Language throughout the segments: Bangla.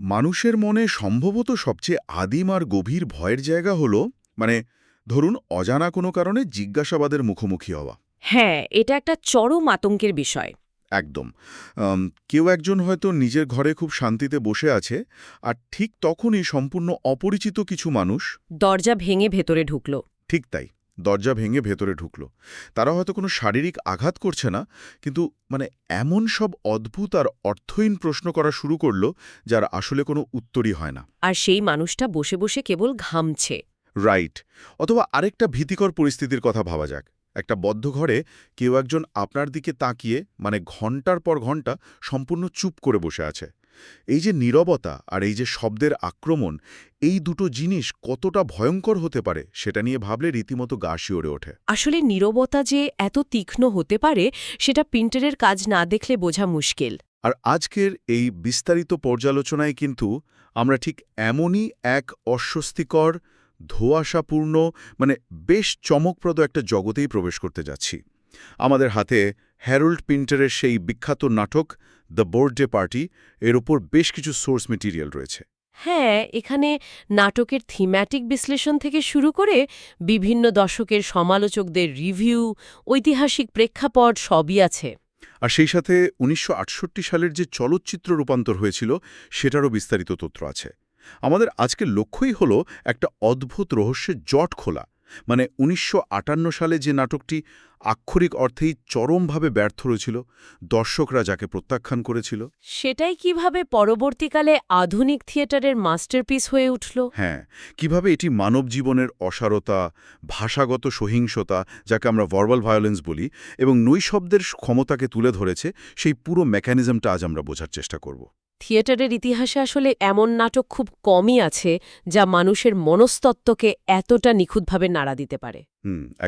মানুষের মনে সম্ভবত সবচেয়ে আদিম আর গভীর ভয়ের জায়গা হলো মানে ধরুন অজানা কোনো কারণে জিজ্ঞাসাবাদের মুখোমুখি হওয়া। হ্যাঁ, এটা একটা চরম আতঙ্কের বিষয়। একদম। কেউ একজন হয়তো নিজের ঘরে খুব শান্তিতে বসে আছে, আর ঠিক তখনই সম্পূর্ণ অপরিচিত কিছু মানুষ দরজা ভেঙে ভেতরে ঢুকল। ঠিক তাই দরজা ভেঙে ভেতরে ঢুকল। তারা হয়তো কোনো শারীরিক আঘাত করছে না, কিন্তু মানে এমন সব অদ্ভুত আর অর্থহীন প্রশ্ন করা শুরু করল যার আসলে কোনো উত্তরই হয় না। আর সেই মানুষটা বসে বসে কেবল ঘামছে। রাইট। অথবা আরেকটা ভীতিকর পরিস্থিতির কথা ভাবা যাক। একটা বদ্ধ ঘরে কেউ একজন আপনার দিকে তাকিয়ে মানে ঘন্টার পর ঘন্টা সম্পূর্ণ চুপ করে বসে আছে। এই যে নীরবতা আর এই যে শব্দের আক্রমণ, এই দুটো জিনিস কতটা ভয়ঙ্কর হতে পারে সেটা নিয়ে ভাবলে রীতিমতো গা শিওরে ওঠে। আসলে নীরবতা যে এত তীক্ষ্ণ হতে পারে সেটা প্রিন্টারের কাজ না দেখলে বোঝা মুশকিল। আর আজকের এই বিস্তারিত পর্যালোচনায় কিন্তু আমরা ঠিক এমনই এক অস্বস্তিকর, ধোঁয়াশাপূর্ণ মানে বেশ চমকপ্রদ একটা জগতেই প্রবেশ করতে যাচ্ছি। আমাদের হাতে হ্যারোল্ড পিন্টারের সেই বিখ্যাত নাটক দ্য বার্থডে পার্টি, এর ওপর বেশ কিছু সোর্স মেটেরিয়াল রয়েছে। হ্যাঁ, এখানে নাটকের থিম্যাটিক বিশ্লেষণ থেকে শুরু করে বিভিন্ন দশকের সমালোচকদের রিভিউ, ঐতিহাসিক প্রেক্ষাপট সবই আছে। আর সেই সাথে ১৯৬৮ সালের যে চলচ্চিত্র রূপান্তর হয়েছিল সেটারও বিস্তারিত তথ্য আছে। আমাদের আজকের লক্ষ্যই হলো একটা অদ্ভুত রহস্যের জট খোলা। মানে ১৯৫৮ সালে যে নাটকটি আক্ষরিক অর্থেই চরমভাবে ব্যর্থ হয়েছিল, দর্শকরা যাকে প্রত্যাখ্যান করেছিল। সেটাই কিভাবে পরবর্তীকালে আধুনিক থিয়েটারের মাস্টারপিস হয়ে উঠল। হ্যাঁ, কিভাবে এটি মানব জীবনের অসারতা, ভাষাগত সহিংসতা, যাকে আমরা ভার্বাল ভায়োলেন্স বলি, এবং নৈশব্দের ক্ষমতাকে তুলে ধরেছে, সেই পুরো মেকানিজমটা আজ আমরা বোঝার চেষ্টা করব। থিয়েটারের ইতিহাসে আসলে এমন নাটক খুব কমই আছে যা মানুষের মনস্তত্ত্বকে এতটা নিখুঁতভাবে নাড়া দিতে পারে।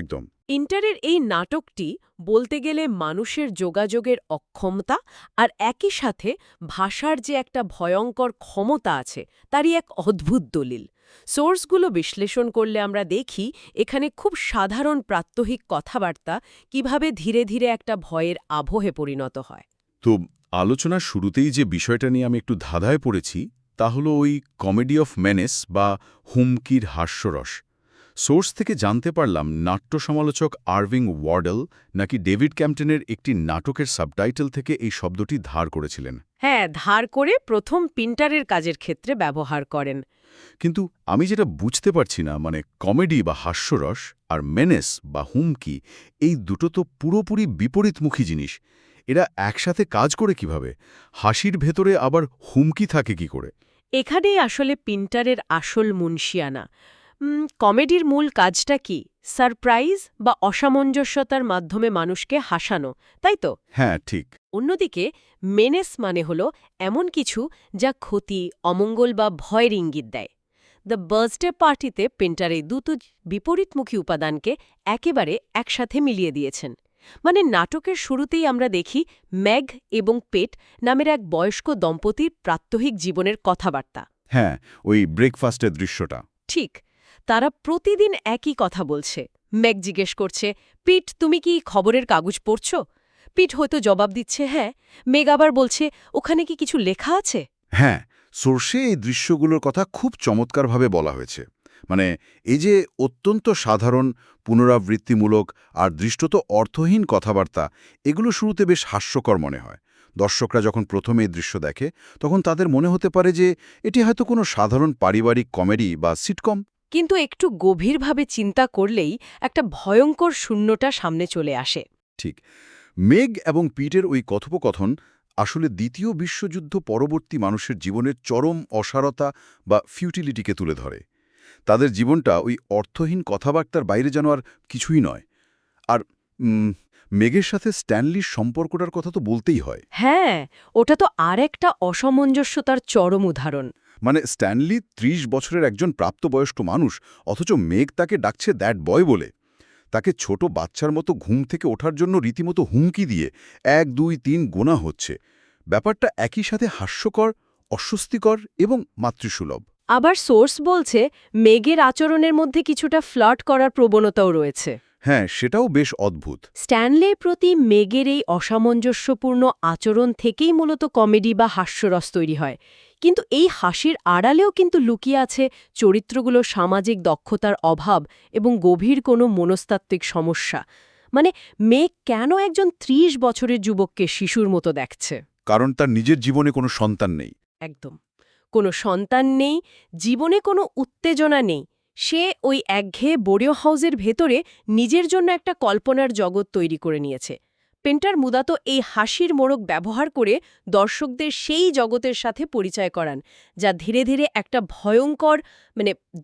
একদম। ইন্টারের এই নাটকটি বলতে গেলে মানুষের যোগাযোগের অক্ষমতা আর একই সাথে ভাষার যে একটা ভয়ঙ্কর ক্ষমতা আছে তারই এক অদ্ভুত দলিল। সোর্সগুলো বিশ্লেষণ করলে আমরা দেখি এখানে খুব সাধারণ প্রাত্যহিক কথাবার্তা কিভাবে ধীরে ধীরে একটা ভয়ের আবহে পরিণত হয়। তো আলোচনার শুরুতেই যে বিষয়টা নিয়ে আমি একটু ধাঁধায় পড়েছি, তা হলো ওই কমেডি অফ মেনেস বা হুমকির হাস্যরস। সোর্স থেকে জানতে পারলাম নাট্য সমালোচক আরভিং ওয়ার্ডেল নাকি ডেভিড ক্যাম্পটনের একটি নাটকের সাবটাইটেল থেকে এই শব্দটি ধার করেছিলেন। হ্যাঁ, ধার করে প্রথম প্রিন্টারের কাজের ক্ষেত্রে ব্যবহার করেন। কিন্তু আমি যেটা বুঝতে পারছি না, মানে কমেডি বা হাস্যরস আর মেনেস বা হুমকি, এই দুটো তো পুরোপুরি বিপরীতমুখী জিনিস। এরা একসাথে কাজ করে কিভাবে? হাসির ভেতরে আবার হুমকি থাকে কি করে? এখানেই আসলে প্রিন্টারের আসল মুনশিয়ানা। কমেডির মূল কাজটা কি? সারপ্রাইজ বা অসামঞ্জস্যতার মাধ্যমে মানুষকে হাসানো, তাই তো? হ্যাঁ, ঠিক। অন্যদিকে মেনেস মানে হল এমন কিছু যা ক্ষতি, অমঙ্গল বা ভয়ের ইঙ্গিত দেয়। দ্য বার্থডে পার্টিতে পেন্টার এই দুটো বিপরীতমুখী উপাদানকে একেবারে একসাথে মিলিয়ে দিয়েছেন। মানে নাটকের শুরুতেই আমরা দেখি ম্যাগ এবং পেট নামের এক বয়স্ক দম্পতির প্রাত্যহিক জীবনের কথাবার্তা। হ্যাঁ, ওই ব্রেকফাস্টের দৃশ্যটা। ঠিক, তারা প্রতিদিন একই কথা বলছে। ম্যাগ জিজ্ঞেস করছে, পিট, তুমি কি খবরের কাগজ পড়ছ? পিট হয়তো জবাব দিচ্ছে হ্যাঁ। মেগ আবার বলছে, ওখানে কি কিছু লেখা আছে? হ্যাঁ, সোর্সে এই দৃশ্যগুলোর কথা খুব চমৎকারভাবে বলা হয়েছে। মানে এই যে অত্যন্ত সাধারণ, পুনরাবৃত্তিমূলক আর দৃষ্টত অর্থহীন কথাবার্তা, এগুলো শুরুতে বেশ হাস্যকর মনে হয়। দর্শকরা যখন প্রথমে এই দৃশ্য দেখে তখন তাদের মনে হতে পারে যে এটি হয়তো কোনো সাধারণ পারিবারিক কমেডি বা সিটকম। কিন্তু একটু গভীরভাবে চিন্তা করলেই একটা ভয়ঙ্কর শূন্যতা সামনে চলে আসে। ঠিক। মেগ এবং পিটের ওই কথোপকথন আসলে দ্বিতীয় বিশ্বযুদ্ধ পরবর্তী মানুষের জীবনের চরম অসারতা বা ফিউটিলিটিকে তুলে ধরে। তাদের জীবনটা ওই অর্থহীন কথাবার্তার বাইরে যেন আর কিছুই নয়। আর মেগের সাথে স্ট্যানলির সম্পর্কটার কথা তো বলতেই হয়। হ্যাঁ, ওটা তো আর একটা অসামঞ্জস্যতার চরম উদাহরণ। মানে স্ট্যানলি ৩০ বছরের একজন প্রাপ্তবয়স্ক মানুষ, অথচ মেগ তাকে ডাকছে দ্যাট বয় বলে। তাকে ছোট বাচ্চার মতো ঘুম থেকে ওঠার জন্য রীতিমতো হুমকি দিয়ে ১, ২, ৩ গোনা হচ্ছে। ব্যাপারটা একই সাথে হাস্যকর, অস্বস্তিকর এবং মাতৃসুলভ। আবার সোর্স বলছে মেগের আচরণের মধ্যে কিছুটা ফ্লার্ট করার প্রবণতাও রয়েছে। হ্যাঁ, সেটাও বেশ অদ্ভুত। স্ট্যানলের প্রতি মেগের এই অসামঞ্জস্যপূর্ণ আচরণ থেকেই মূলত কমেডি বা হাস্যরস তৈরি হয়। কিন্তু এই হাসির আড়ালেও কিন্তু লুকিয়ে আছে চরিত্রগুলোর সামাজিক দক্ষতার অভাব এবং গভীর কোনো মনস্তাত্ত্বিক সমস্যা। মানে মেয়ে কেন একজন ৩০ বছরের যুবককে শিশুর মতো দেখছে? কারণ তার নিজের জীবনে কোনো সন্তান নেই। একদম। কোনো সন্তান নেই, জীবনে কোনো উত্তেজনা নেই। সে ওই একঘেয়ে বোরিও হাউসের ভেতরে নিজের জন্য একটা কল্পনার জগৎ তৈরি করে নিয়েছে। পেন্টার মূলত এই হাসির মোড়ক ব্যবহার করে দর্শকদের সেই জগতের সাথে পরিচয় করান, যা ধীরে ধীরে একটা ভয়ঙ্কর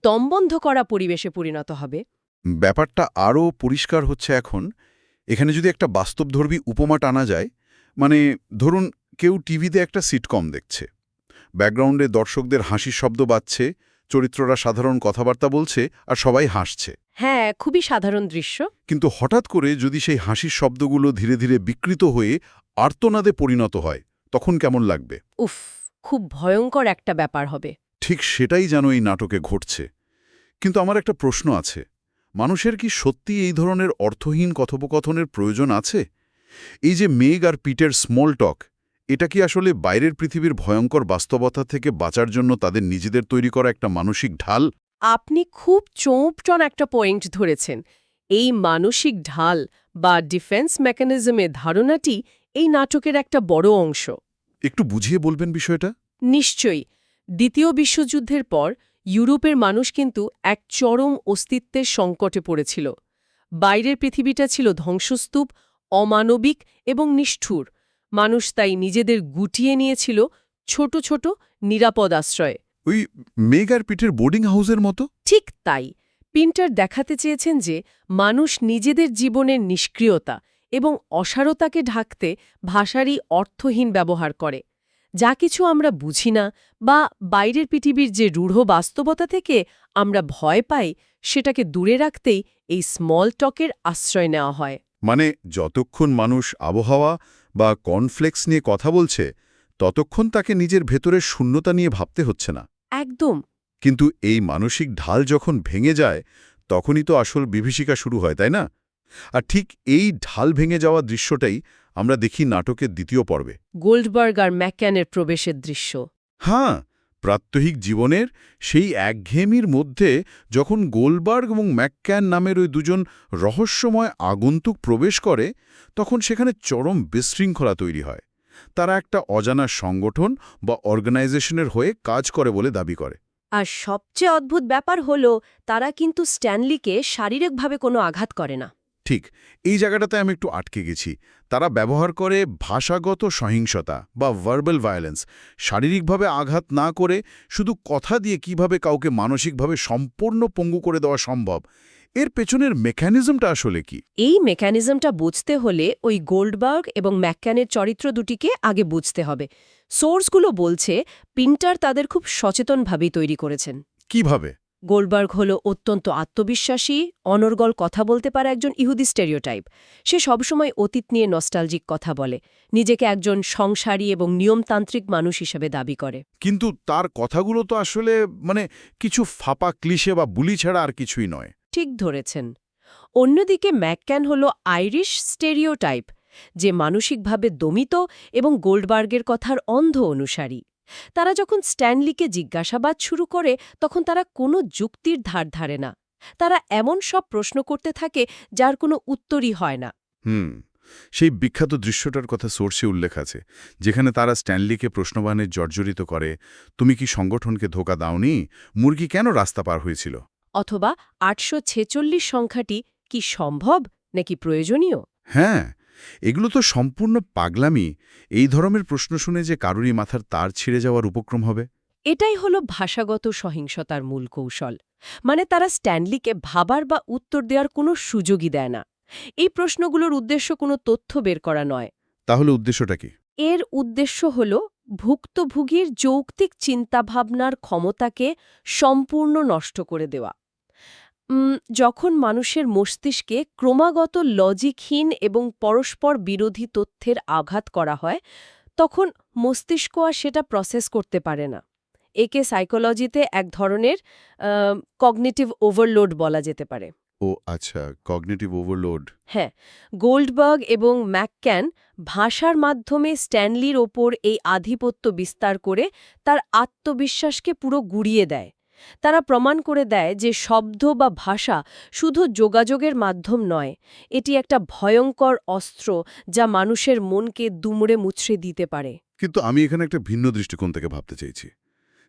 দমবন্ধ করা পরিবেশে পরিণত হবে। ব্যাপারটা আরও পরিষ্কার হচ্ছে এখন। এখানে যদি একটা বাস্তবধর্মী উপমা টানা যায়, মানে ধরুন কেউ টিভিতে একটা সিটকম দেখছে, ব্যাকগ্রাউন্ডে দর্শকদের হাসির শব্দ বাজছে, চরিত্ররা সাধারণ কথাবার্তা বলছে আর সবাই হাসছে। হ্যাঁ, খুবই সাধারণ দৃশ্য। কিন্তু হঠাৎ করে যদি সেই হাসির শব্দগুলো ধীরে ধীরে বিকৃত হয়ে আর্তনাদে পরিণত হয়, তখন কেমন লাগবে? উফ, খুব ভয়ঙ্কর একটা ব্যাপার হবে। ঠিক সেটাই যেন এই নাটকে ঘটছে। কিন্তু আমার একটা প্রশ্ন আছে, মানুষের কি সত্যি এই ধরনের অর্থহীন কথোপকথনের প্রয়োজন আছে? এই যে মেঘ আর পিটের স্মল টক, এটা কি আসলে বাইরের পৃথিবীর ভয়ঙ্কর বাস্তবতা থেকে বাঁচার জন্য তাদের নিজেদের তৈরি করা একটা মানসিক ঢাল? আপনি খুব চোপটন একটা পয়েন্ট ধরেছেন। এই মানসিক ঢাল বা ডিফেন্স মেকানিজমের ধারণাটি এই নাটকের একটা বড় অংশ। একটু বুঝিয়ে বলবেন বিষয়টা? নিশ্চয়ই। দ্বিতীয় বিশ্বযুদ্ধের পর ইউরোপের মানুষ কিন্তু এক চরম অস্তিত্বের সংকটে পড়েছিল। বাইরের পৃথিবীটা ছিল ধ্বংসস্তূপ, অমানবিক এবং নিষ্ঠুর। মানুষ তাই নিজেদের গুটিয়ে নিয়েছিল ছোট ছোট নিরাপদ আশ্রয়ে। ওই মেঘ আর পিটের বোর্ডিং হাউসের মতো? ঠিক তাই। পিন্টার দেখাতে চেয়েছেন যে মানুষ নিজেদের জীবনের নিষ্ক্রিয়তা এবং অসারতাকে ঢাকতে ভাষারই অর্থহীন ব্যবহার করে। যা কিছু আমরা বুঝি না বা বাইরের পৃথিবীর যে রূঢ় বাস্তবতা থেকে আমরা ভয় পাই, সেটাকে দূরে রাখতেই এই স্মল টকের আশ্রয় নেওয়া হয়। মানে যতক্ষণ মানুষ আবহাওয়া বা কর্নফ্লেক্স নিয়ে কথা বলছে, ততক্ষণ তাকে নিজের ভেতরের শূন্যতা নিয়ে ভাবতে হচ্ছে না। একদম। কিন্তু এই মানসিক ঢাল যখন ভেঙে যায়, তখনই তো আসল বিভীষিকা শুরু হয়, তাই না? আর ঠিক এই ঢাল ভেঙে যাওয়া দৃশ্যটাই আমরা দেখি নাটকের দ্বিতীয় পর্বে। গোল্ডবার্গ আর ম্যাকক্যানের প্রবেশের দৃশ্য। হ্যাঁ, প্রাত্যহিক জীবনের সেই একঘেয়েমির মধ্যে যখন গোলবার্গ এবং ম্যাকক্যান নামের ওই দুজন রহস্যময় আগন্তুক প্রবেশ করে, তখন সেখানে চরম বিশৃঙ্খলা তৈরি হয়। তারা একটা অজানা সংগঠন বা অর্গানাইজেশনের হয়ে কাজ করে বলে দাবি করে। আর সবচেয়ে অদ্ভুত ব্যাপার হলো, তারা কিন্তু স্ট্যানলিকে শারীরিকভাবে কোনো আঘাত করে না। ঠিক, এই জায়গাটাতে আমি একটু আটকে গেছি। তারা ব্যবহার করে ভাষাগত সহিংসতা বা ভার্বাল ভায়োলেন্স, শারীরিকভাবে আঘাত না করে শুধু কথা দিয়ে কিভাবে কাউকে মানসিকভাবে সম্পূর্ণ পঙ্গু করে দেওয়া সম্ভব, এর পেছনের মেকানিজমটা আসলে কি? এই মেকানিজমটা বুঝতে হলে ওই গোল্ডবার্গ এবং ম্যাকক্যানের চরিত্র দুটিকে আগে বুঝতে হবে। সোর্সগুলো বলছে পিন্টার তাদের খুব সচেতনভাবেই তৈরি করেছেন। কিভাবে? গোল্ডবার্গ হল অত্যন্ত আত্মবিশ্বাসী, অনর্গল কথা বলতে পারে একজন ইহুদি স্টেরিওটাইপ। সে সবসময় অতীত নিয়ে নস্টালজিক কথা বলে, নিজেকে একজন সংসারী এবং নিয়মতান্ত্রিক মানুষ হিসেবে দাবি করে। কিন্তু তার কথাগুলো তো আসলে কিছু ফাঁপা ক্লিশে বা বুলি ছাড়া আর কিছুই নয়। ঠিক ধরেছেন। অন্যদিকে ম্যাকক্যান হল আইরিশ স্টেরিওটাইপ, যে মানসিকভাবে দমিত এবং গোল্ডবার্গের কথার অন্ধ অনুসারী। তারা যখন স্ট্যানলিকে জিজ্ঞাসাবাদ শুরু করে, তখন তারা কোনো যুক্তির ধার ধারে না। তারা এমন সব প্রশ্ন করতে থাকে যার কোনো উত্তরই হয় না। সেই বিখ্যাত দৃশ্যটার কথা সোর্সে উল্লেখ আছে, যেখানে তারা স্ট্যানলিকে প্রশ্নবাণে জর্জরিত করে, তুমি কি সংগঠনকে ধোঁকা দাওনি? মুরগি কেন রাস্তা পার হয়েছিল? অথবা ৮৪৬ সংখ্যাটি কি সম্ভব নাকি প্রয়োজনীয়? হ্যাঁ, এগুলো তো সম্পূর্ণ পাগলামি। এই ধরনের প্রশ্ন শুনে যে কারুরই মাথার তার ছিঁড়ে যাওয়ার উপক্রম হবে। এটাই হলো ভাষাগত সহিংসতার মূল কৌশল। মানে তারা স্ট্যানলিকে ভাবার বা উত্তর দেওয়ার কোনো সুযোগই দেয় না। এই প্রশ্নগুলোর উদ্দেশ্য কোনো তথ্য বের করা নয়। তাহলে উদ্দেশ্যটা কি? এর উদ্দেশ্য হল ভুক্তভোগীর যৌক্তিক চিন্তাভাবনার ক্ষমতাকে সম্পূর্ণ নষ্ট করে দেওয়া। যখন মানুষের মস্তিষ্কে ক্রমাগত লজিকহীন এবং পরস্পর বিরোধী তথ্যের আঘাত করা হয়, তখন মস্তিষ্ক আর সেটা প্রসেস করতে পারে না। একে সাইকোলজিতে এক ধরনের কগনিটিভ ওভারলোড বলা যেতে পারে। ও আচ্ছা, কগনিটিভ ওভারলোড। হ্যাঁ, গোল্ডবার্গ এবং ম্যাকক্যান ভাষার মাধ্যমে স্ট্যানলির ওপর এই আধিপত্য বিস্তার করে তার আত্মবিশ্বাসকে পুরো গুড়িয়ে দেয়। তারা প্রমাণ করে দেয় যে শব্দ বা ভাষা শুধু যোগাযোগের মাধ্যম নয়, এটি একটা ভয়ঙ্কর অস্ত্র যা মানুষের মনকে দুমড়ে মুচড়ে দিতে পারে। কিন্তু আমি এখানে একটা ভিন্ন দৃষ্টিকোণ থেকে ভাবতে চাইছি।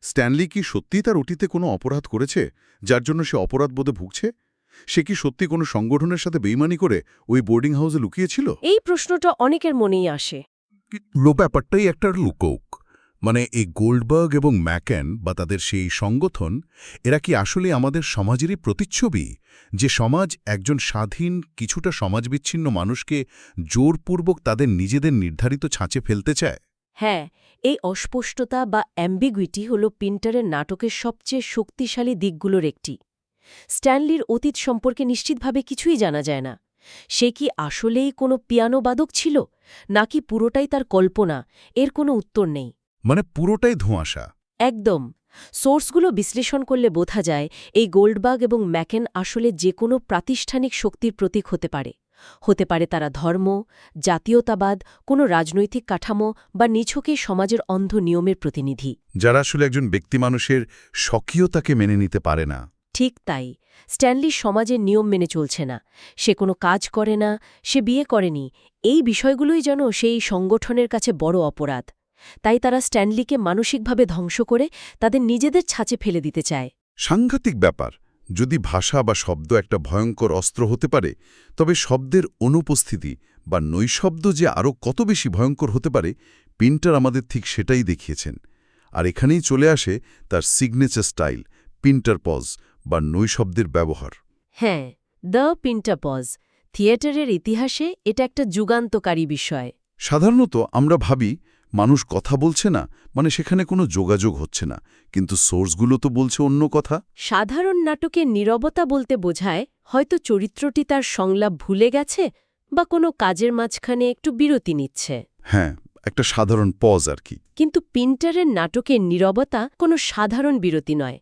স্ট্যানলি কি সত্যিই তার অতীতে কোনো অপরাধ করেছে, যার জন্য সে অপরাধবোধে ভুগছে? সে কি সত্যি কোনো সংগঠনের সাথে বেইমানি করে ওই বোর্ডিং হাউসে লুকিয়েছিল? এই প্রশ্নটা অনেকের মনেই আসে। পুরো ব্যাপারটাই একটা লুকোক। মানে এই গোল্ডবার্গ এবং ম্যাকেন বা তাদের সেই সংগঠন, এরা কি আসলে আমাদের সমাজেরই প্রতিচ্ছবি, যে সমাজ একজন স্বাধীন কিছুটা সমাজবিচ্ছিন্ন মানুষকে জোরপূর্বক তাদের নিজেদের নির্ধারিত ছাঁচে ফেলতে চায়? হ্যাঁ, এই অস্পষ্টতা বা অ্যাম্বিগুইটি হল পিন্টারের নাটকের সবচেয়ে শক্তিশালী দিকগুলোর একটি। স্ট্যানলির অতীত সম্পর্কে নিশ্চিতভাবে কিছুই জানা যায় না। সে কি আসলেই কোনো পিয়ানোবাদক ছিল, নাকি পুরোটাই তার কল্পনা, এর কোনো উত্তর নেই। মানে পুরোটাই ধোঁয়াশা। একদম। সোর্সগুলো বিশ্লেষণ করলে বোঝা যায় এই গোল্ডবার্গ এবং ম্যাকেন আসলে যে কোনো প্রাতিষ্ঠানিক শক্তির প্রতীক হতে পারে তারা ধর্ম, জাতীয়তাবাদ, কোনো রাজনৈতিক কাঠামো বা নিছকে সমাজের অন্ধ নিয়মের প্রতিনিধি। যারা আসলে একজন ব্যক্তি মানুষের স্বকীয়তাকে মেনে নিতে পারে না। ঠিক তাই। স্ট্যানলি সমাজের নিয়ম মেনে চলছে না, সে কোনো কাজ করে না, সে বিয়ে করেনি। এই বিষয়গুলোই যেন সেই সংগঠনের কাছে বড় অপরাধ। তাই তারা স্ট্যানলিকে মানসিকভাবে ধ্বংস করে তাদের নিজেদের ছাঁচে ফেলে দিতে চায়। সাংঘাতিক ব্যাপার। যদি ভাষা বা শব্দ একটা ভয়ঙ্কর অস্ত্র হতে পারে, তবে শব্দের অনুপস্থিতি বা নৈশব্দ যে আরও কত বেশি ভয়ঙ্কর হতে পারে, পিন্টার আমাদের ঠিক সেটাই দেখিয়েছেন। আর এখানেই চলে আসে তার সিগনেচার স্টাইল, পিন্টার পজ বা নৈশব্দের ব্যবহার। হ্যাঁ, দ্য পিন্টার পজ। থিয়েটারের ইতিহাসে এটা একটা যুগান্তকারী বিষয়। সাধারণত আমরা ভাবি মানুষ কথা বলছে না, মানে সেখানে কোনো যোগাযোগ হচ্ছে না, কিন্তু সোর্সগুলো তো বলছে অন্য কথা। সাধারণ নাটকে নীরবতা বলতে বোঝায় হয়তো চরিত্রটি তার সংলাপ ভুলে গেছে বা কোনো কাজের মাঝখানে একটু বিরতি নিচ্ছে। হ্যাঁ, একটা সাধারণ পজ আর কি। কিন্তু পিন্টারের নাটকের নীরবতা কোনো সাধারণ বিরতি নয়।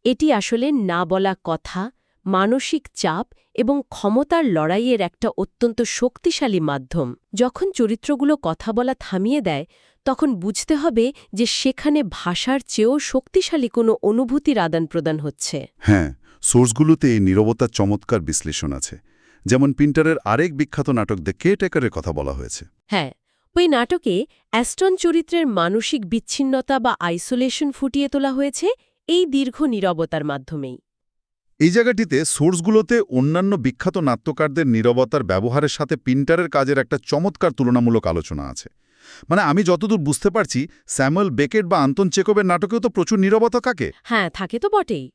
এটি আসলে না বলা কথা, মানসিক চাপ এবং ক্ষমতার লড়াইয়ের একটা অত্যন্ত শক্তিশালী মাধ্যম। যখন চরিত্রগুলো কথা বলা থামিয়ে দেয়, তখন বুঝতে হবে যে সেখানে ভাষার চেয়েও শক্তিশালী কোনো অনুভূতির আদান-প্রদান হচ্ছে। হ্যাঁ, সোর্সগুলোতে এই নীরবতার চমৎকার বিশ্লেষণ আছে। যেমন পিন্টারের আরেক বিখ্যাত নাটক দ্য কেয়ারটেকারের কথা বলা হয়েছে। হ্যাঁ, ওই নাটকে অ্যাস্টন চরিত্রের মানসিক বিচ্ছিন্নতা বা আইসোলেশন ফুটিয়ে তোলা হয়েছে এই দীর্ঘ নীরবতার মাধ্যমেই। এই জায়গাটিতে সোর্সগুলোতে অন্যান্য বিখ্যাত নাট্যকারদের নীরবতার ব্যবহারের সাথে পিন্টারের কাজের একটা চমৎকার তুলনামূলক আলোচনা আছে। মানে আমি যতদূর বুঝতে পারছি, স্যামুয়েল বেকেট বা আন্তন চেকোভের নাটকেও তো প্রচুর নীরবতা থাকে। হ্যাঁ, থাকে তো বটেই।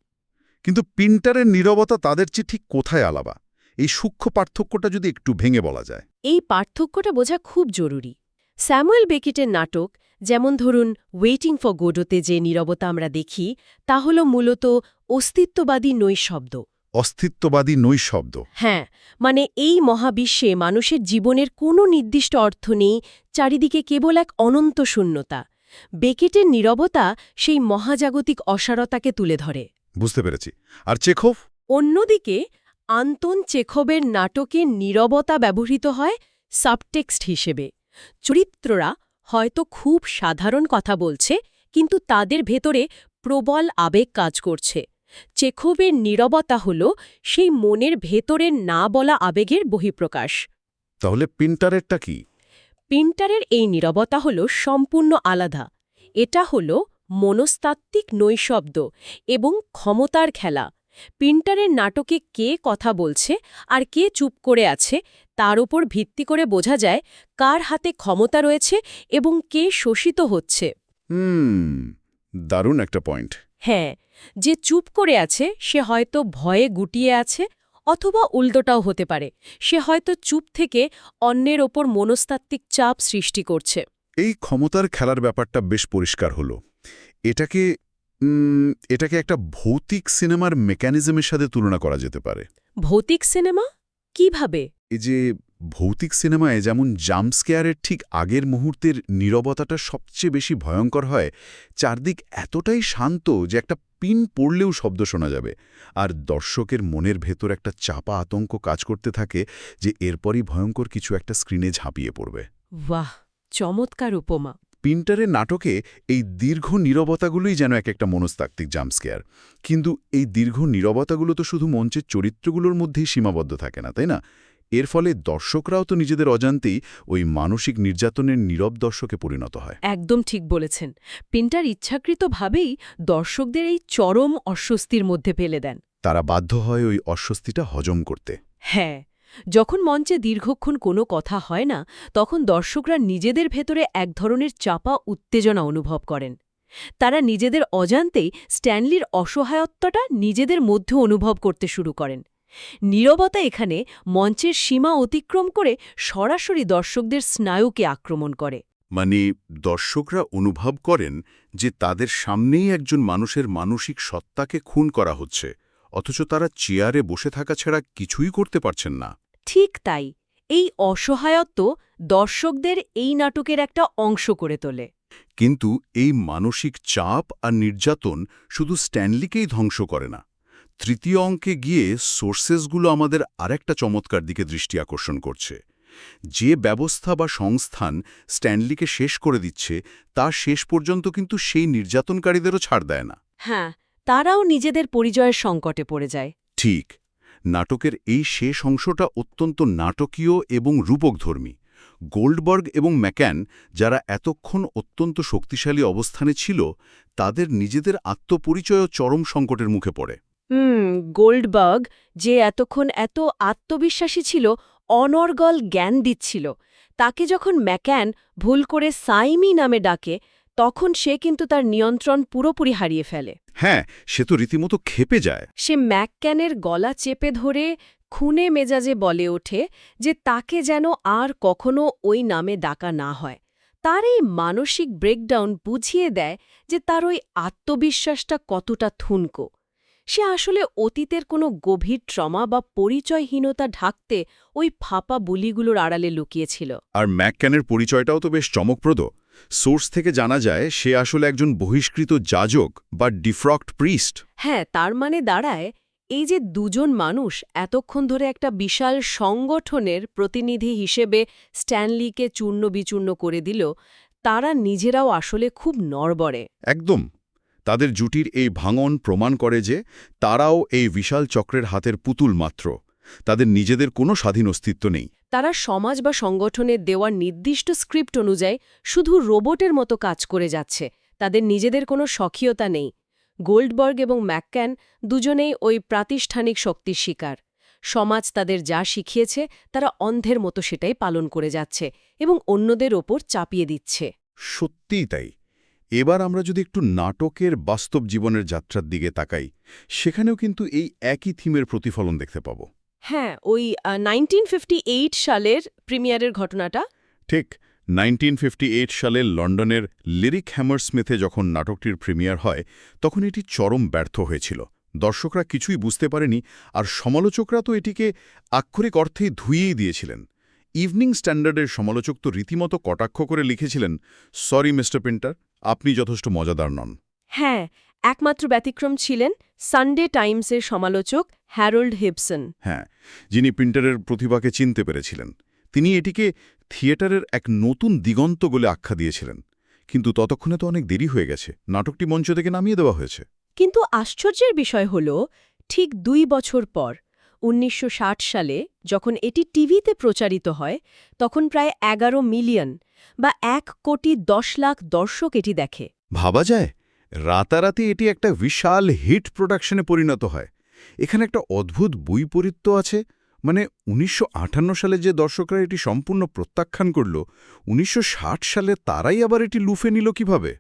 কিন্তু পিন্টারের নীরবতা তাদের চেয়ে ঠিক কোথায় আলাদা? এই সূক্ষ্ম পার্থক্যটা যদি একটু ভেঙে বলা যায়। এই পার্থক্যটা বোঝা খুব জরুরি। স্যামুয়েল বেকেটের নাটক, যেমন ধরুন ওয়েটিং ফর গোডোতে যে নীরবতা আমরা দেখি, তা হল মূলত অস্তিত্ববাদী নৈশব্দ। অস্তিত্ববাদী নৈশব্দ। হ্যাঁ, মানে এই মহাবিশ্বে মানুষের জীবনের কোনো নির্দিষ্ট অর্থ নেই, চারিদিকে কেবল এক অনন্ত শূন্যতা। বেকেটের নীরবতা সেই মহাজাগতিক অসারতাকে তুলে ধরে। বুঝতে পেরেছি। আর চেখভ? অন্যদিকে আন্তন চেখভের নাটকে নীরবতা ব্যবহৃত হয় সাবটেক্সট হিসেবে। চরিত্ররা হয়তো খুব সাধারণ কথা বলছে, কিন্তু তাদের ভেতরে প্রবল আবেগ কাজ করছে। চেখভের নীরবতা হল সেই মনের ভেতরের না বলা আবেগের বহিঃপ্রকাশ। তাহলে পিন্টারেরটা কি? পিন্টারের এই নীরবতা হল সম্পূর্ণ আলাদা। এটা হল মনস্তাত্ত্বিক নৈশব্দ এবং ক্ষমতার খেলা। পিন্টারের নাটকে কে কথা বলছে আর কে চুপ করে আছে, তার উপর ভিত্তি করে বোঝা যায় কার হাতে ক্ষমতা রয়েছে এবং কে শোষিত হচ্ছে। দারুণ একটা পয়েন্ট। হ্যাঁ, যে চুপ করে আছে সে হয়তো ভয়ে গুটিয়ে আছে, অথবা উল্টোটাও হতে পারে, সে হয়তো চুপ থেকে অন্যের ওপর মনস্তাত্ত্বিক চাপ সৃষ্টি করছে। এই ক্ষমতার খেলার ব্যাপারটা বেশ পরিষ্কার হলো। এটাকে একটা ভৌতিক সিনেমার মেকানিজমের সাথে তুলনা করা যেতে পারে। ভৌতিক সিনেমা? কিভাবে? এই যে ভৌতিক সিনেমায় যেমন জাম্পস্কেয়ারের ঠিক আগের মুহূর্তের নীরবতাটা সবচেয়ে বেশি ভয়ঙ্কর হয়, চারদিক এতটাই শান্ত যে একটা পিন পড়লেও শব্দ শোনা যাবে, আর দর্শকের মনের ভেতর একটা চাপা আতঙ্ক কাজ করতে থাকে যে এরপরই ভয়ঙ্কর কিছু একটা স্ক্রিনে ঝাঁপিয়ে পড়বে। বাহ, চমৎকার উপমা। পিন্টারের নাটকে এই দীর্ঘ নীরবতাগুলোই যেন একটা মনস্তাত্ত্বিক জাম্পস্কেয়ার। কিন্তু এই দীর্ঘ নীরবতাগুলো তো শুধু মঞ্চের চরিত্রগুলোর মধ্যেই সীমাবদ্ধ থাকে না, তাই না? এর ফলে দর্শকরাও তো নিজেদের অজান্তেই ওই মানসিক নির্যাতনের নীরব দর্শকে পরিণত হয়। একদম ঠিক বলেছেন। পিন্টার ইচ্ছাকৃতভাবেই দর্শকদের এই চরম অস্বস্তির মধ্যে ফেলে দেন। তারা বাধ্য হয় ওই অস্বস্তিটা হজম করতে। হ্যাঁ, যখন মঞ্চে দীর্ঘক্ষণ কোনো কথা হয় না, তখন দর্শকরা নিজেদের ভেতরে এক ধরনের চাপা উত্তেজনা অনুভব করেন। তারা নিজেদের অজান্তেই স্ট্যানলির অসহায়ত্বটা নিজেদের মধ্যে অনুভব করতে শুরু করেন। নীরবতা এখানে মঞ্চের সীমা অতিক্রম করে সরাসরি দর্শকদের স্নায়ুকে আক্রমণ করে। মানে দর্শকরা অনুভব করেন যে তাদের সামনেই একজন মানুষের মানসিক সত্তাকে খুন করা হচ্ছে, অথচ তারা চেয়ারে বসে থাকা ছাড়া কিছুই করতে পারছেন না। ঠিক তাই, এই অসহায়ত্ব দর্শকদের এই নাটকের একটা অংশ করে তোলে। কিন্তু এই মানসিক চাপ আর নির্যাতন শুধু স্ট্যানলিকেই ধ্বংস করে না। তৃতীয় অঙ্কে গিয়ে সোর্সেসগুলো আমাদের আরেকটা চমৎকার দিকে দৃষ্টি আকর্ষণ করছে। যে ব্যবস্থা বা সংস্থান স্ট্যানলিকে শেষ করে দিচ্ছে, তা শেষ পর্যন্ত কিন্তু সেই নির্যাতনকারীদেরও ছাড় দেয় না। হ্যাঁ, তারাও নিজেদের পরিচয়ের সংকটে পড়ে যায়। ঠিক, নাটকের এই শেষ অংশটা অত্যন্ত নাটকীয় এবং রূপকধর্মী। গোল্ডবার্গ এবং ম্যাক্যান, যারা এতক্ষণ অত্যন্ত শক্তিশালী অবস্থানে ছিল, তাদের নিজেদের আত্মপরিচয়ও চরম সংকটের মুখে পড়ে। গোল্ডবার্গ, যে এতক্ষণ এত আত্মবিশ্বাসী ছিল, অনর্গল জ্ঞান দিচ্ছিল, তাকে যখন ম্যাক্যান ভুল করে সাইমি নামে ডাকে, তখন সে কিন্তু তার নিয়ন্ত্রণ পুরোপুরি হারিয়ে ফেলে। হ্যাঁ, সে তো রীতিমতো ক্ষেপে যায়। সে ম্যাক্যানের গলা চেপে ধরে খুনে মেজাজে বলে ওঠে যে তাকে যেন আর কখনো ওই নামে ডাকা না হয়। তার এই মানসিক ব্রেকডাউন বুঝিয়ে দেয় যে তার ওই আত্মবিশ্বাসটা কতটা ঠুনকো। সে আসলে অতীতের কোনো গভীর ট্রমা বা পরিচয়হীনতা ঢাকতে ওই ফাঁপা বুলিগুলোর আড়ালে লুকিয়েছিল। আর ম্যাকক্যানের পরিচয়টাও তো বেশ চমকপ্রদ। সোর্স থেকে জানা যায় সে আসলে একজন বহিষ্কৃত যাজক বা ডিফ্রক্ট প্রিস্ট। হ্যাঁ, তার মানে দাঁড়ায় এই যে দুজন মানুষ এতক্ষণ ধরে একটা বিশাল সংগঠনের প্রতিনিধি হিসেবে স্ট্যানলিকে চূর্ণ বিচূর্ণ করে দিল, তারা নিজেরাও আসলে খুব নড়বড়ে। একদম। তাদের জুটির এই ভাঙন প্রমাণ করে যে তারাও এই বিশাল চক্রের হাতের পুতুল মাত্র। তাদের নিজেদের কোনো স্বাধীন অস্তিত্ব নেই। তারা সমাজ বা সংগঠনের দেওয়া নির্দিষ্ট স্ক্রিপ্ট অনুযায়ী শুধু রোবটের মতো কাজ করে যাচ্ছে। তাদের নিজেদের কোনো স্বকীয়তা নেই। গোল্ডবার্গ এবং ম্যাক্ক্যান দুজনেই ওই প্রাতিষ্ঠানিক শক্তির শিকার। সমাজ তাদের যা শিখিয়েছে তারা অন্ধের মতো সেটাই পালন করে যাচ্ছে এবং অন্যদের ওপর চাপিয়ে দিচ্ছে। সত্যিই তাই। এবার আমরা যদি একটু নাটকের বাস্তব জীবনের যাত্রার দিকে তাকাই, সেখানেও কিন্তু এই একই থিমের প্রতিফলন দেখতে পাব। হ্যাঁ, ওই 1958 সালের প্রিমিয়ারের ঘটনাটা। ঠিক 1958 সালে লন্ডনের লিরিক হ্যামারস্মিথে যখন নাটকটির প্রিমিয়ার হয়, তখন এটি চরম ব্যর্থ হয়েছিল। দর্শকরা কিছুই বুঝতে পারেনি, আর সমালোচকরা তো এটিকে আক্ষরিক অর্থেই ধুইয়েই দিয়েছিলেন। ইভনিং স্ট্যান্ডার্ডের সমালোচক তো রীতিমতো কটাক্ষ করে লিখেছিলেন, সরি মিস্টার পিন্টার, আপনি যথেষ্ট মজাদার নন। হ্যাঁ, একমাত্র ব্যতিক্রম ছিলেন সানডে টাইমসের সমালোচক হ্যারোল্ড হিবসন। হ্যাঁ, যিনি পিন্টারের প্রতিভাকে চিনতে পেরেছিলেন। তিনি এটিকে থিয়েটারের এক নতুন দিগন্ত বলে আখ্যা দিয়েছিলেন। কিন্তু ততক্ষণে তো অনেক দেরি হয়ে গেছে, নাটকটি মঞ্চ থেকে নামিয়ে দেওয়া হয়েছে। কিন্তু আশ্চর্যের বিষয় হল, ঠিক 2 বছর পর 1960 সালে যখন এটি টিভিতে প্রচারিত হয়, তখন প্রায় 11 মিলিয়ন বা 1,10,00,000 দর্শক এটি দেখে। ভাবা যায়, রাতারাতি এটি একটা বিশাল হিট প্রোডাকশনে পরিণত হয়। এখানে একটা অদ্ভুত বৈপরীত্য আছে। মানে 1958 সালে যে দর্শকরা এটি সম্পূর্ণ প্রত্যাখ্যান করল, 1960 সালে তারাই আবার এটি লুফে নিল কিভাবে?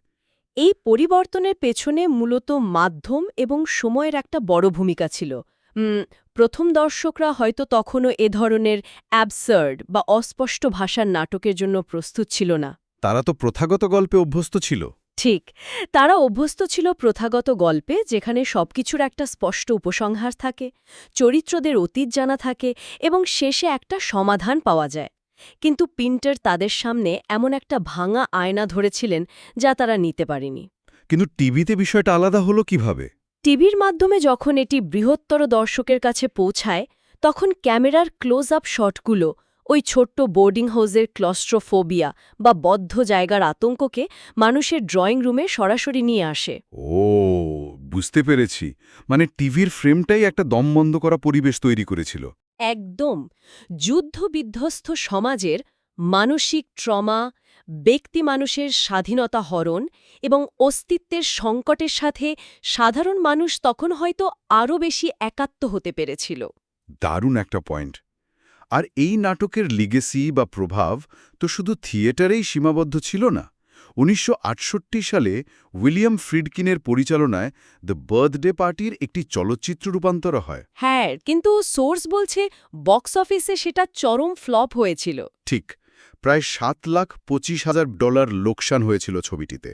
এই পরিবর্তনের পেছনে মূলত মাধ্যম এবং সময়ের একটা বড় ভূমিকা ছিল। প্রথম দর্শকরা হয়তো তখনও এ ধরনের অ্যাবসার্ড বা অস্পষ্ট ভাষার নাটকের জন্য প্রস্তুত ছিল না। তারা তো প্রথাগত গল্পে অভ্যস্ত ছিল। ঠিক, তারা অভ্যস্ত ছিল প্রথাগত গল্পে, যেখানে সবকিছুর একটা স্পষ্ট উপসংহার থাকে, চরিত্রদের অতীত জানা থাকে এবং শেষে একটা সমাধান পাওয়া যায়। কিন্তু পিন্টার তাদের সামনে এমন একটা ভাঙা আয়না ধরেছিলেন যা তারা নিতে পারেনি। কিন্তু টিভিতে বিষয়টা আলাদা হলো কিভাবে? টিভির মাধ্যমে যখন এটি বৃহত্তর দর্শকের কাছে পৌঁছায়, তখন ক্যামেরার ক্লোজ আপ শটগুলো ওই ছোট্ট বোর্ডিং হাউসের ক্লস্ট্রোফোবিয়া বা বদ্ধ জায়গার আতঙ্ককে মানুষের ড্রয়িং রুমে সরাসরি নিয়ে আসে। ও, বুঝতে পেরেছি। মানে টিভির ফ্রেমটাই একটা দমবন্ধ করা পরিবেশ তৈরি করেছিল। একদম যুদ্ধবিধ্বস্ত সমাজের মানসিক ট্রমা, ব্যক্তি মানুষের স্বাধীনতা হরণ এবং অস্তিত্বের সংকটের সাথে সাধারণ মানুষ তখন হয়তো আরও বেশি একাত্ম হতে পেরেছিল। দারুণ একটা পয়েন্ট। আর এই নাটকের লিগেসি বা প্রভাব তো শুধু থিয়েটারেই সীমাবদ্ধ ছিল না। ১৯৬৮ সালে উইলিয়াম ফ্রিডকিনের পরিচালনায় দ্য বার্থডে পার্টির একটি চলচ্চিত্র রূপান্তর হয়। হ্যাঁ, কিন্তু সোর্স বলছে বক্স অফিসে সেটা চরম ফ্লপ হয়েছিল। ঠিক, প্রায় $7,25,000 লোকসান হয়েছিল ছবিটিতে।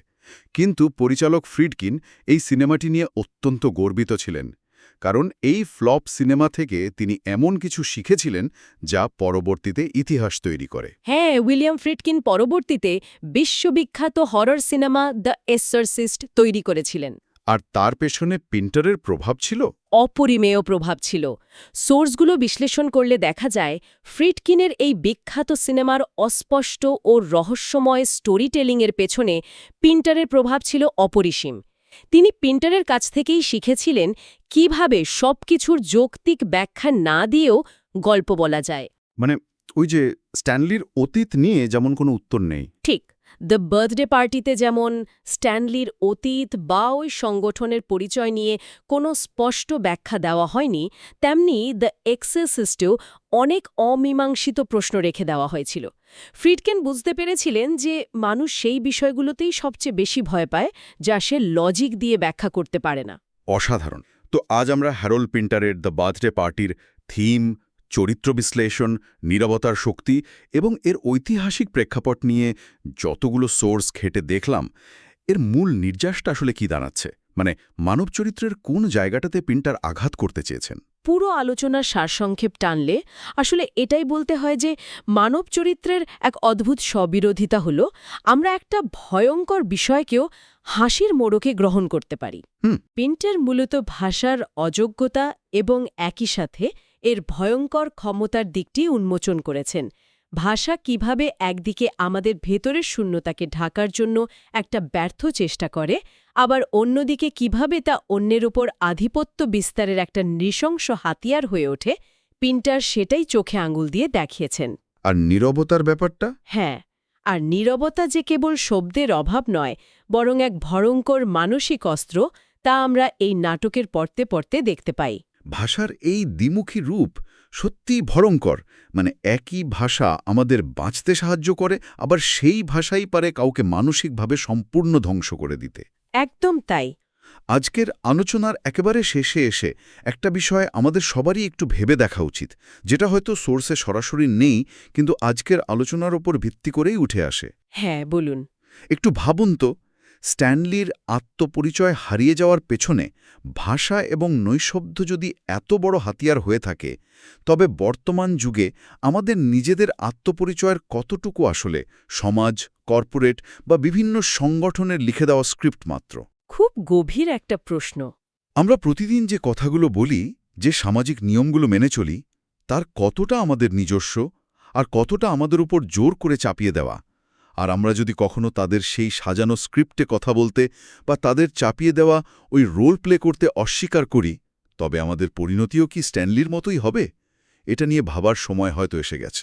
কিন্তু পরিচালক ফ্রিডকিন এই সিনেমাটি নিয়ে অত্যন্ত গর্বিত ছিলেন, কারণ এই ফ্লপ সিনেমা থেকে তিনি এমন কিছু শিখেছিলেন যা পরবর্তীতে ইতিহাস তৈরি করে। হ্যাঁ, উইলিয়াম ফ্রিডকিন পরবর্তীতে বিশ্ববিখ্যাত হরর সিনেমা দ্য এক্সরসিস্ট তৈরি করেছিলেন। আর তার পেছনে পিন্টারের প্রভাব ছিল অপরিমেয় প্রভাব ছিল। সোর্সগুলো বিশ্লেষণ করলে দেখা যায়, ফ্রিডকিনের এই বিখ্যাত সিনেমার অস্পষ্ট ও রহস্যময় স্টোরি টেলিংয়ের পেছনে পিন্টারের প্রভাব ছিল অপরিসীম। তিনি পিন্টারের কাছ থেকেই শিখেছিলেন কিভাবে সবকিছুর যৌক্তিক ব্যাখ্যা না দিয়েও গল্প বলা যায়। মানে ওই যে স্ট্যানলির অতীত নিয়ে যেমন কোনো উত্তর নেই। ঠিক, দ্য বার্থডে পার্টিতে যেমন স্ট্যানলির অতীত বা ওই সংগঠনের পরিচয় নিয়ে কোনো স্পষ্ট ব্যাখ্যা দেওয়া হয়নি, তেমনি দ্য এক্সরসিস্টেও অনেক অমীমাংসিত প্রশ্ন রেখে দেওয়া হয়েছিল। ফ্রিডকেন বুঝতে পেরেছিলেন যে মানুষ সেই বিষয়গুলোতেই সবচেয়ে বেশি ভয় পায় যা সে লজিক দিয়ে ব্যাখ্যা করতে পারে না। অসাধারণ। তো আজ আমরা হ্যারল্ড পিন্টারের দ্য বার্থডে পার্টির থিম, চরিত্র বিশ্লেষণ, নীরবতার শক্তি এবং এর ঐতিহাসিক প্রেক্ষাপট নিয়ে যতগুলো সোর্স ঘেঁটে দেখলাম, এর মূল নির্যাসটা আসলে কি দাঁড়াচ্ছে? মানে মানব চরিত্রের কোন জায়গাটাতে পিন্টার আঘাত করতে চেয়েছেন? পুরো আলোচনার সারসংক্ষেপ টানলে আসলে এটাই বলতে হয় যে মানব চরিত্রের এক অদ্ভুত স্ববিরোধিতা হল আমরা একটা ভয়ঙ্কর বিষয়কেও হাসির মোড়কে গ্রহণ করতে পারি। পিন্টার মূলত ভাষার অযোগ্যতা এবং একই সাথে এর ভয়ঙ্কর ক্ষমতার দিকটি উন্মোচন করেছেন। ভাষা কিভাবে একদিকে আমাদের ভেতরের শূন্যতাকে ঢাকার জন্য একটা ব্যর্থ চেষ্টা করে, আবার অন্যদিকে কিভাবে তা অন্যের ওপর আধিপত্য বিস্তারের একটা নৃশংস হাতিয়ার হয়ে ওঠে, পিন্টার সেটাই চোখে আঙুল দিয়ে দেখিয়েছেন। আর নীরবতার ব্যাপারটা? হ্যাঁ, আর নীরবতা যে কেবল শব্দের অভাব নয়, বরং এক ভয়ঙ্কর মানসিক অস্ত্র, তা আমরা এই নাটকের পড়তে পড়তে দেখতে পাই। ভাষার এই দ্বিমুখী রূপ সত্যিই ভয়ঙ্কর। মানে একই ভাষা আমাদের বাঁচতে সাহায্য করে, আবার সেই ভাষাই পারে কাউকে মানসিকভাবে সম্পূর্ণ ধ্বংস করে দিতে। একদম তাই। আজকের আলোচনার একেবারে শেষে এসে একটা বিষয় আমাদের সবারই একটু ভেবে দেখা উচিত, যেটা হয়তো সোর্সে সরাসরি নেই, কিন্তু আজকের আলোচনার ওপর ভিত্তি করেই উঠে আসে। হ্যাঁ, বলুন। একটু ভাবুন তো, স্ট্যানলির আত্মপরিচয় হারিয়ে যাওয়ার পেছনে ভাষা এবং নৈশব্দ যদি এত বড় হাতিয়ার হয়ে থাকে, তবে বর্তমান যুগে আমাদের নিজেদের আত্মপরিচয়ের কতটুকু আসলে সমাজ, কর্পোরেট বা বিভিন্ন সংগঠনের লিখে দেওয়া স্ক্রিপ্ট মাত্র? খুব গভীর একটা প্রশ্ন। আমরা প্রতিদিন যে কথাগুলো বলি, যে সামাজিক নিয়মগুলো মেনে চলি, তার কতটা আমাদের নিজস্ব আর কতটা আমাদের উপর জোর করে চাপিয়ে দেওয়া? আর আমরা যদি কখনো তাদের সেই সাজানো স্ক্রিপ্টে কথা বলতে বা তাদের চাপিয়ে দেওয়া ওই রোল প্লে করতে অস্বীকার করি, তবে আমাদের পরিণতিও কি স্ট্যানলির মতোই হবে? এটা নিয়ে ভাবার সময় হয়তো এসে গেছে।